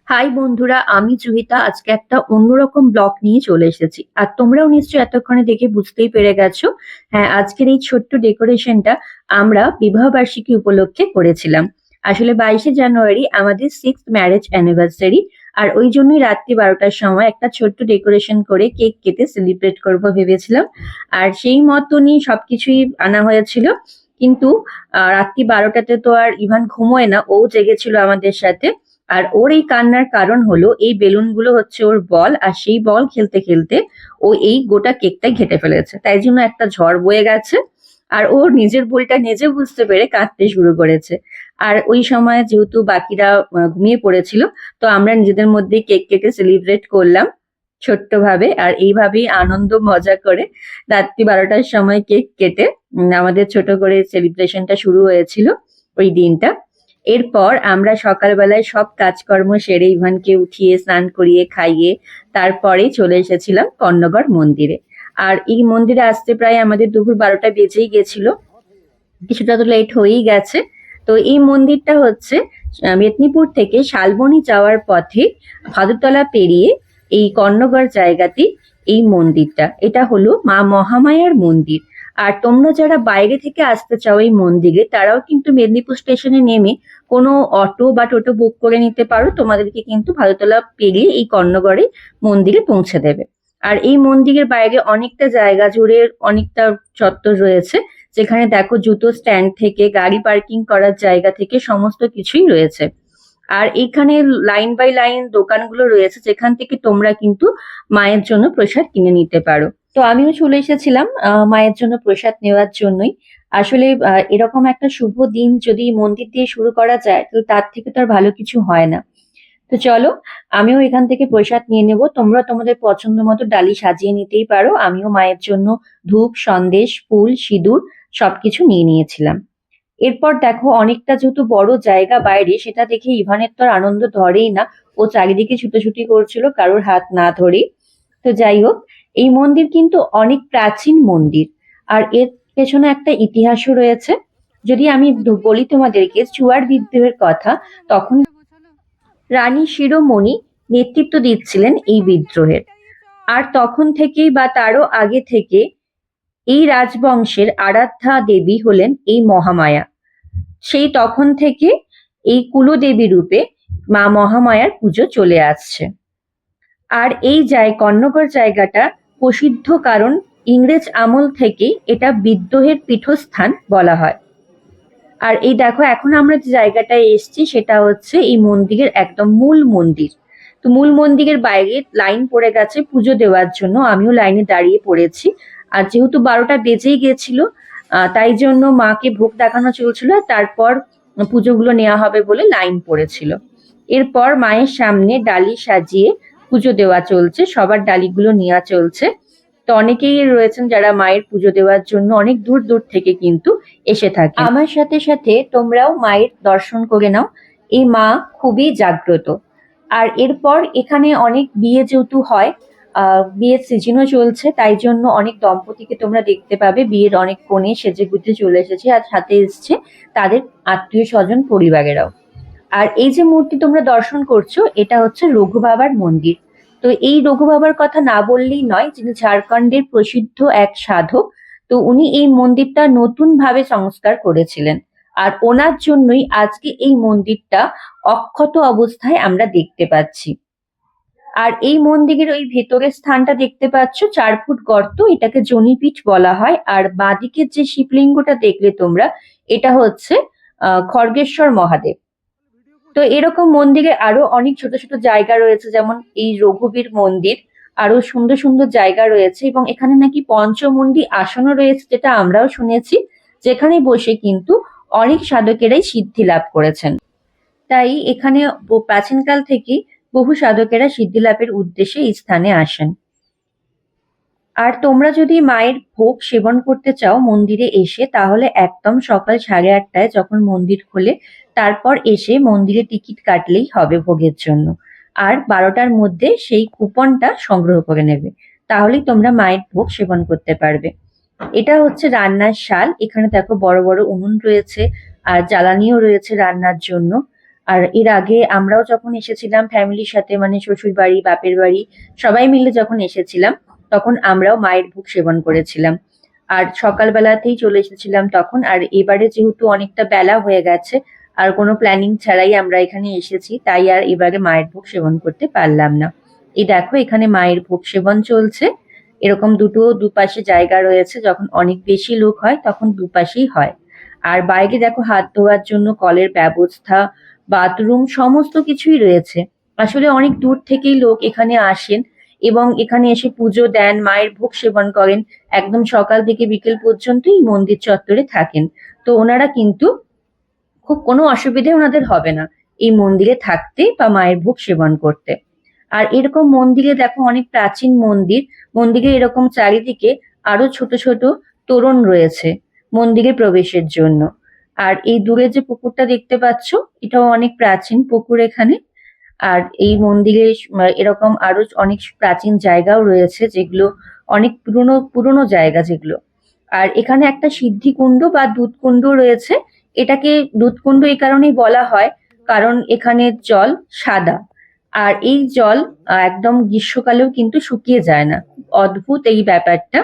High বন্ধুরা, আমি জুহিতা আজকে একটা অন্যরকম ব্লগ নিয়ে চলে এসেছি। আর তোমরাও নিশ্চয়ই এতক্ষণে দেখে বুঝতেই পেরে গেছো। হ্যাঁ, আজকের এই ছোট্ট ডেকোরেশনটা আমরা বিবাহ বার্ষিকী উপলক্ষে করেছিলাম। আসলে 22শে জানুয়ারি আমাদের 6th ম্যারেজ অ্যানিভার্সারি। আর ওই জন্যই রাত্রি 12টার সময় একটা ছোট্ট ডেকোরেশন করে কেক কেটে সেলিব্রেট করব ভেবেছিলাম। আর সেই মতনই সবকিছুই আনা হয়েছিল। কিন্তু রাত্রি 12টাতে তো আর ইভান ঘুমোয় না, ও জেগেছিল আমাদের সাথে। আর ওর এই কান্নার কারণ হলো এই বেলুনগুলো হচ্ছে ওর বল, আর সেই বল খেলতে খেলতে ও এই গোটা কেকটাই ঘেটে ফেলেছে, তাই জন্য একটা ঝড় বয়ে গেছে। আর ও নিজের ভুলটা নিজে বুঝতে পেরে কাঁদতে শুরু করেছে। আর ওই সময় যেহেতু বাকিরা ঘুমিয়ে পড়েছিল, তো আমরা নিজেদের মধ্যে কেক কেটে সেলিব্রেট করলাম ছোট্ট ভাবে। আর এইভাবেই আনন্দ মজা করে রাত্রি 12টার সময় কেক কেটে আমাদের ছোট করে সেলিব্রেশনটা শুরু হয়েছিল ওই দিনটা। এরপর আমরা সকালবেলায় সব কাজকর্ম সেরে ইভানকে উঠিয়ে স্নান করিয়ে খাইয়ে তারপরে চলে এসেছিলাম কর্ণগড় মন্দিরে। আর এই মন্দিরে আসতে প্রায় আমাদের দুপুর 12টা বেজেই গেছিল, কিছুটা তো লেট হয়েই গেছে। তো এই মন্দিরটা হচ্ছে মেদিনীপুর থেকে শালবনী যাওয়ার পথে ভাদুতলা পেরিয়ে এই কর্ণগড় জায়গাতে এই মন্দিরটা, এটা হলো মা মহামায়ার মন্দির। আর তোমরা যারা বাইরে থেকে আসতে চাও এই মন্দিরে, তারাও কিন্তু মেদিনীপুর স্টেশনে নেমে কোনো অটো বা টোটো বুক করে নিতে পারো, তোমাদেরকে কিন্তু ভাদুতলা পেরিয়ে এই কর্ণগড়ে মন্দিরে পৌঁছে দেবে। আর এই মন্দিরের বাইরে অনেকটা জায়গা জুড়ে অনেকটা চত্বর রয়েছে, যেখানে দেখো জুতো স্ট্যান্ড থেকে গাড়ি পার্কিং করার জায়গা থেকে সমস্ত কিছুই রয়েছে। আর এখানে লাইন বাই লাইন দোকানগুলো রয়েছে, যেখান থেকে তোমরা কিন্তু মায়ের জন্য প্রসাদ কিনে নিতে পারো। তো আমিও চলে এসেছিলাম মায়ের জন্য প্রসাদ নেওয়ার জন্যই। আসলে এরকম একটা শুভ দিন যদি মন্দির দিয়ে শুরু করা যায়, তো তার থেকে তো আর ভালো কিছু হয় না। তো চলো, আমিও এখান থেকে প্রসাদ নিয়ে নেব, তোমরা তোমাদের পছন্দ মতো ডালি সাজিয়ে নিতেই পারো। আমিও মায়ের জন্য ধূপ, সন্দেশ, ফুল, সিঁদুর সবকিছু নিয়ে নিয়েছিলাম। এরপর দেখো অনেকটা যেহেতু বড় জায়গা বাইরে, সেটা দেখে ইভানের তো আর আনন্দ ধরেই না। ও চারিদিকে ছুটোছুটি করছিল কারোর হাত না ধরে। তো যাই হোক, এই মন্দির কিন্তু অনেক প্রাচীন মন্দির। আর এর পেছনে একটা ইতিহাসও রয়েছে। যদি আমি বলি তোমাদেরকে চুয়ার বিদ্রোহের কথা, তখন রানী শিরোমণি নেতৃত্ব দিচ্ছিলেন এই বিদ্রোহের। আর তখন থেকেই বা তারও আগে থেকে এই রাজবংশের আরাধ্যা দেবী হলেন এই মহামায়া। সেই তখন থেকে এই কুলদেবী রূপে মা মহামায়ার পুজো চলে আসছে। আর এই কর্ণগড় জায়গাটা প্রসিদ্ধ কারণ ইংরেজ আমল থেকেই এটা বিদ্রোহের পীঠস্থান বলা হয়। আর এই দেখো এখন আমরা যে জায়গাটায় এসেছি সেটা হচ্ছে এই মন্দিরের একদম মূল মন্দির। তো মূল মন্দিরের বাইরে লাইন পড়ে গেছে পুজো দেওয়ার জন্য, আমিও লাইনে দাঁড়িয়ে পড়েছি। আর যেহেতু 12টা বেজেই গেছিল, তাই জন্য মাকে ভোগ দেখানো চলছিল, আর তারপর পুজোগুলো নেওয়া হবে বলে লাইন পড়েছিল। এরপর মায়ের সামনে ডালি সাজিয়ে পুজো দেওয়া চলছে, সবার ডালিগুলো নেওয়া চলছে। তো অনেকেই রয়েছেন যারা মায়ের পুজো দেওয়ার জন্য অনেক দূর দূর থেকে কিন্তু এসে থাকে। আমার সাথে সাথে তোমরাও মায়ের দর্শন করে নাও, এই মা খুবই জাগ্রত। আর এরপর এখানে অনেক বিয়ে যেহেতু হয়, বিয়ের সিজনও চলছে, তাই জন্য অনেক দম্পতিকে তোমরা দেখতে পাবে, বিয়ের অনেক কনে সেজে গুজে চলে এসেছে, আর সাথে এসছে তাদের আত্মীয় স্বজন পরিবারেরাও। আর এই যে মূর্তি তোমরা দর্শন করছো, এটা হচ্ছে রঘু বাবার মন্দির। তো এই রঘু বাবার কথা না বললেই নয়, যিনি ঝাড়খণ্ডের প্রসিদ্ধ এক সাধক। তো উনি এই মন্দিরটা নতুন ভাবে সংস্কার করেছিলেন। আর ওনার জন্যই আজকে এই মন্দিরটা অক্ষত অবস্থায় আমরা দেখতে পাচ্ছি। আর এই মন্দিরের ওই ভেতরের স্থানটা দেখতে পাচ্ছ, 4 ফুট গর্ত, এটাকে জনিপীঠ বলা হয়। আর বাঁদিকের যে শিবলিঙ্গটা দেখলে তোমরা, এটা হচ্ছে খড়গেশ্বর মহাদেব। তো এরকম মন্দিরে আরো অনেক ছোট ছোট জায়গা রয়েছে, যেমন এই রঘুবীর মন্দির। আরো সুন্দর সুন্দর জায়গা রয়েছে, এবং এখানে নাকি পঞ্চমুণ্ডী আসনও রয়েছে, যেটা আমরাও শুনেছি, যেখানে বসে কিন্তু অনেক সাধকেরাই সিদ্ধি লাভ করেছেন। তাই এখানে প্রাচীনকাল থেকেই বহু সাধকেরা সিদ্ধি লাভের উদ্দেশ্যে এই স্থানে আসেন। আর তোমরা যদি মায়ের ভোগ সেবন করতে চাও মন্দিরে এসে, তাহলে একদম সকাল 8:30টায় যখন মন্দির খোলে, তারপর এসে মন্দিরে টিকিট কাটলেই হবে ভোগের জন্য। আর 12টার মধ্যে সেই কুপনটা সংগ্রহ করে নেবে, তাহলেই তোমরা মায়ের ভোগ সেবন করতে পারবে। এটা হচ্ছে রান্নার শাল, এখানে দেখো বড় বড় উনুন রয়েছে, আর জ্বালানিও রয়েছে রান্নার জন্য। আর এর আগে আমরাও যখন এসেছিলাম ফ্যামিলির সাথে, মানে শ্বশুর বাড়ি, বাপের বাড়ি সবাই মিলে যখন এসেছিলাম, তখন আমরাও মায়ের ভোগ সেবন করেছিলাম। আর সকালবেলাতেই চলে এসেছিলাম তখন। আর এবারে যেহেতু অনেকটা বেলা হয়ে গেছে, আর কোনো প্ল্যানিং ছাড়াই আমরা এখানে এসেছি, তাই আর এবারে মায়ের ভোগ সেবন করতে পারলাম না। এই দেখো এখানে মায়ের ভোগ সেবন চলছে। এরকম দুপাশে জায়গা রয়েছে, যখন অনেক বেশি লোক হয় তখন দুপাশেই হয়। আর বাইরে দেখো হাত ধোয়ার জন্য কলের ব্যবস্থা, বাথরুম সমস্ত কিছুই রয়েছে। আসলে অনেক দূর থেকেই লোক এখানে আসেন এবং এখানে এসে পুজো দেন, মায়ের ভোগ সেবন করেন। একদম সকাল থেকে বিকেল পর্যন্ত এই মন্দির চত্বরে থাকেন। তো ওনারা কিন্তু খুব কোনো অসুবিধে ওনাদের হবে না এই মন্দিরে থাকতে বা মায়ের ভোগ সেবন করতে। আর এরকম মন্দিরে দেখো অনেক প্রাচীন মন্দির, মন্দিরে এরকম চারিদিকে আরো ছোট ছোট তোরণ রয়েছে মন্দিরে প্রবেশের জন্য। আর এই দূরে যে পুকুরটা দেখতে পাচ্ছ, এটাও অনেক প্রাচীন পুকুর এখানে। আর এই মন্দিরে এরকম আরো অনেক প্রাচীন জায়গাও রয়েছে, যেগুলো অনেক পুরনো পুরনো জায়গা যেগুলো। আর এখানে একটা সিদ্ধিকুণ্ড বা দুধকুণ্ড রয়েছে। এটাকে দুধকুণ্ড এই কারণেই বলা হয়, কারণ এখানের জল সাদা। আর এই জল একদম গ্রীষ্মকালেও কিন্তু শুকিয়ে যায় না। খুব অদ্ভুত এই ব্যাপারটা।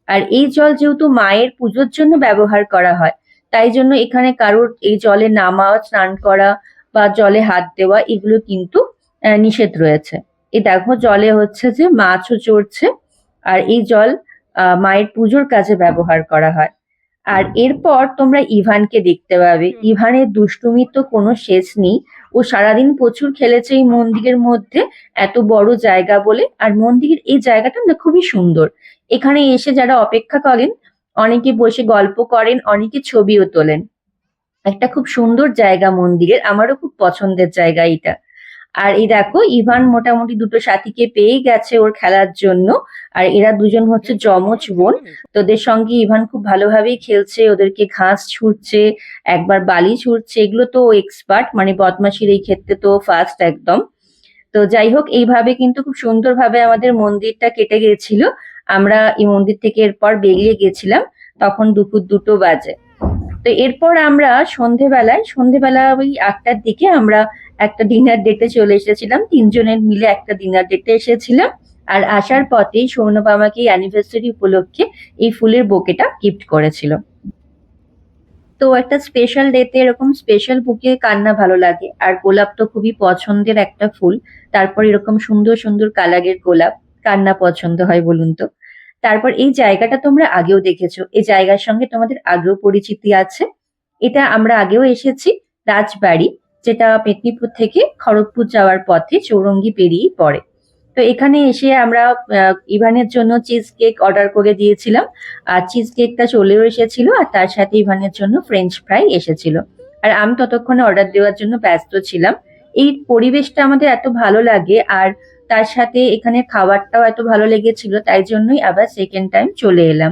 আর এই জল যেহেতু মায়ের পুজোর জন্য ব্যবহার করা হয়, তাই জন্য এখানে কারোর এই জলে নামা, স্নান করা বা জলে হাত দেওয়া এগুলো কিন্তু নিষেধ রয়েছে। এই দেখো জলে হচ্ছে যে মাছও চড়ছে। আর এই জল মায়ের পুজোর কাজে ব্যবহার করা হয়। আর এরপর তোমরা ইভানকে দেখতে পাবে। ইভানের দুষ্টুমির তো কোনো শেষ নেই। ও সারাদিন প্রচুর খেলেছে এই মন্দিরের মধ্যে, এত বড় জায়গা বলে। আর মন্দিরের এই জায়গাটা না খুবই সুন্দর। এখানে এসে যারা অপেক্ষা করেন, অনেকে বসে গল্প করেন, অনেকে ছবিও তোলেন। একটা খুব সুন্দর জায়গা মন্দিরের, আমারও খুব পছন্দের জায়গা এটা। আর এই দেখো ইভান মোটামুটি দুটো সাথীকে পেয়ে গেছে ওর খেলার জন্য। আর এরা দুজন হচ্ছে যমজ বোন। তোদের সঙ্গে ইভান খুব ভালোভাবেই খেলছে, ওদেরকে ঘাস ছুঁড়ছে, একবার বালি ছুঁড়ছে। এগুলো তো এক্সপার্ট, মানে বদমাশির এই ক্ষেত্রে তো ফার্স্ট একদম। তো যাই হোক, এইভাবে কিন্তু খুব সুন্দরভাবে আমাদের মন্দিরটা কেটে গেছিল। আমরা এই মন্দির থেকে এরপর বেরিয়ে গেছিলাম, তখন দুপুর 2টো বাজে। তো এরপর আমরা সন্ধেবেলা ওই 8টার দিকে আমরা একটা ডিনার ডেটে চলে এসেছিলাম, 3জনের মিলে একটা ডিনার ডেটে এসেছিলাম। আর আসার পথেই সৌনভ আমাকে অ্যানিভার্সারি উপলক্ষে এই ফুলের বোকেটা গিফট করেছিল। তো একটা স্পেশাল ডেতে এরকম স্পেশাল বুকে কার না ভালো লাগে। আর গোলাপ তো খুবই পছন্দের একটা ফুল। তারপর এরকম সুন্দর সুন্দর কালারের গোলাপ কার না পছন্দ হয় বলুন তো। তারপর এই জায়গাটা তোমরা আগেও দেখেছো, এই জায়গার সঙ্গে তোমাদের আগেও পরিচিতি আছে। এটা আমরা আগেও এসেছি, রাজবাড়ি, যেটা মেদিনীপুর থেকে খড়গপুর যাওয়ার পথে চৌরঙ্গি পেরিয়েই পড়ে। তো এখানে এসে আমরা ইভানের জন্য চিজ কেক অর্ডার করে দিয়েছিলাম। আর চিজ কেকটা চলেও এসেছিল, আর তার সাথে ইভানের জন্য ফ্রেঞ্চ ফ্রাই এসেছিল। আর আমি ততক্ষণে অর্ডার দেওয়ার জন্য ব্যস্ত ছিলাম। এই পরিবেশটা আমাদের এত ভালো লাগে, আর তার সাথে এখানে খাবারটাও এত ভালো লেগেছিল, তাই জন্যই আবার সেকেন্ড টাইম চলে এলাম।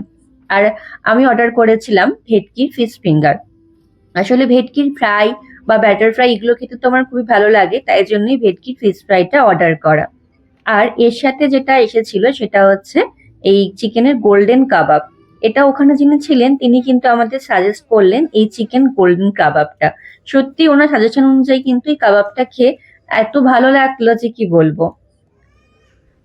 আর আমি অর্ডার করেছিলাম ভেটকির ফিশ ফিঙ্গার। আসলে ভেটকির ফ্রাই বা ব্যাটার ফ্রাই এগুলো খেতে তো আমার খুবই ভালো লাগে, তাই জন্যই ভেটকির ফিশ ফ্রাইটা অর্ডার করা। আর এর সাথে যেটা এসেছিল সেটা হচ্ছে এই চিকেনের গোল্ডেন কাবাব। এটা ওখানে যিনি ছিলেন তিনি কিন্তু আমাদের সাজেস্ট করলেন এই চিকেন গোল্ডেন কাবাবটা। সত্যি ওনার সাজেশন অনুযায়ী কিন্তু এই কাবাবটা খেয়ে এত ভালো লাগলো যে কি বলবো।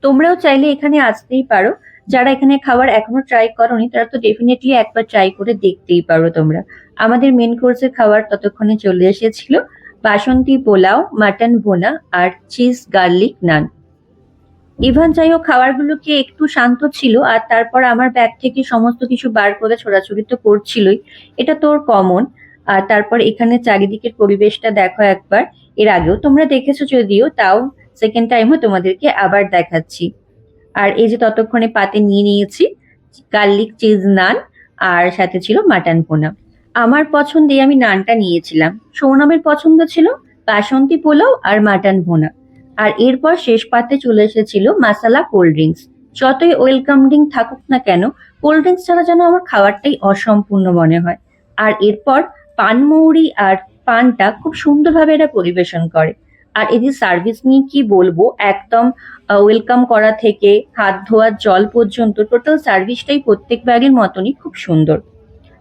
তোমরাও চাইলে এখানে আসতেই পারো। যারা এখানে খাবার এখনো ট্রাই করোনি তারা তো ডেফিনেটলি একবার ট্রাই করে দেখতেই পারো তোমরা। আমাদের মেন কোর্সের খাবার ততক্ষণে চলে এসেছিল, বাসন্তী পোলাও, মাটন ভুনা আর চিজ গার্লিক নান। ইভান যাই হোক খাবারগুলো খেয়ে একটু শান্ত ছিল, আর তারপর আমার ব্যাগ থেকে সমস্ত কিছু বার করে ছোড়াছুড়ি তো করছিলই, এটা তোর কমন। আর তারপর এখানে চারিদিকের পরিবেশটা দেখো একবার। এর আগেও তোমরা দেখেছো যদিও, তাও সেকেন্ড টাইমও তোমাদেরকে আবার দেখাচ্ছি। আর এই যে ততক্ষণে পাতে নিয়ে নিয়েছি গার্লিক চিজ নান, আর সাথে ছিল মাটন ভুনা। আমার পছন্দে আমি নানটা নিয়েছিলাম, সৌনমের পছন্দ ছিল বাসন্তী পোলাও আর মাটন ভুনা। আর এরপর শেষ পাতে চলে এসেছিল মাসালা কোল্ড ড্রিঙ্কস। যতই ওয়েলকাম ড্রিঙ্ক থাকুক না কেন, কোল্ড ড্রিঙ্কস ছাড়া যেন আমার খাবারটাই অসম্পূর্ণ মনে হয়। আর এরপর পানমৌরি আর পানটা খুব সুন্দরভাবে এরা পরিবেশন করে। আর এদের সার্ভিস নিয়ে কি বলবো, একদম ওয়েলকাম করা থেকে হাত ধোয়ার জল পর্যন্ত টোটাল সার্ভিসটাই প্রত্যেকবারের মতনই খুব সুন্দর।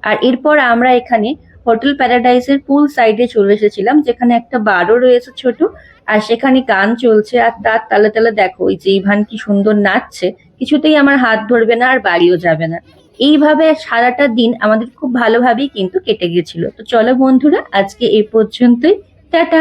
আর এরপর আমরা এখানে হোটেল প্যারাডাইসের পুল সাইডে চলে এসেছিলাম, যেখানে একটা বারও রয়েছে ছোট। আর সেখানে গান চলছে, আর তার তালে তালে দেখো ওই যে ইভান কি সুন্দর নাচছে। কিছুতেই আমার হাত ধরবে না আর বাড়িও যাবে না। এইভাবে সারাটা দিন আমাদের খুব ভালোভাবেই কিন্তু কেটে গেছিল। তো চলো বন্ধুরা, আজকে এই পর্যন্তই। টাটা।